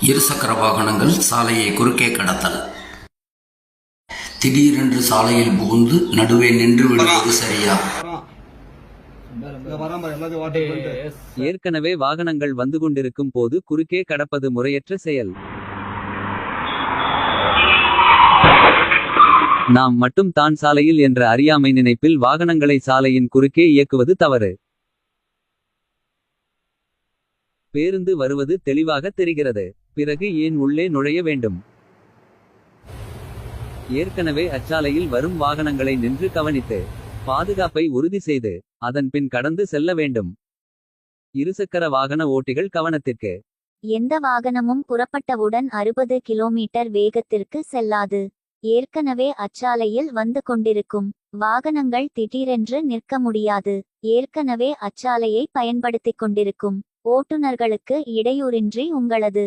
இருசக்கர வாகனங்கள் சாலையை குறுக்கே கடத்தல். திடீரென்று சாலையில் புகுந்து நடுவே நின்று விடுவது சரியா? ஏற்கனவே வாகனங்கள் வந்து கொண்டிருக்கும் போது குறுக்கே கடப்பது முறையற்ற செயல். நாம் மட்டும் தான் சாலையில் என்ற அறியாமை நினைப்பில் வாகனங்களை சாலையின் குறுக்கே இயக்குவது தவறு. பேருந்து வருவது தெளிவாக தெரிகிறது. பிறகு ஏன் உள்ளே நுழைய வேண்டும்? ஏற்கனவே அச்சாலையில் வரும் வாகனங்களை நின்று கவனித்து பாதுகாப்பை உறுதி செய்து அதன் பின் கடந்து செல்ல வேண்டும். இருசக்கர வாகன ஓட்டிகள் கவனத்திற்கு. எந்த வாகனமும் புறப்பட்டவுடன் 60 கிலோமீட்டர் வேகத்திற்கு செல்லாது. ஏற்கனவே அச்சாலையில் வந்து கொண்டிருக்கும் வாகனங்கள் திடீரென்று நிற்க முடியாது. ஏற்கனவே அச்சாலையை பயன்படுத்திக் கொண்டிருக்கும் ஓட்டுநர்களுக்கு இடையூறின்றி உங்களது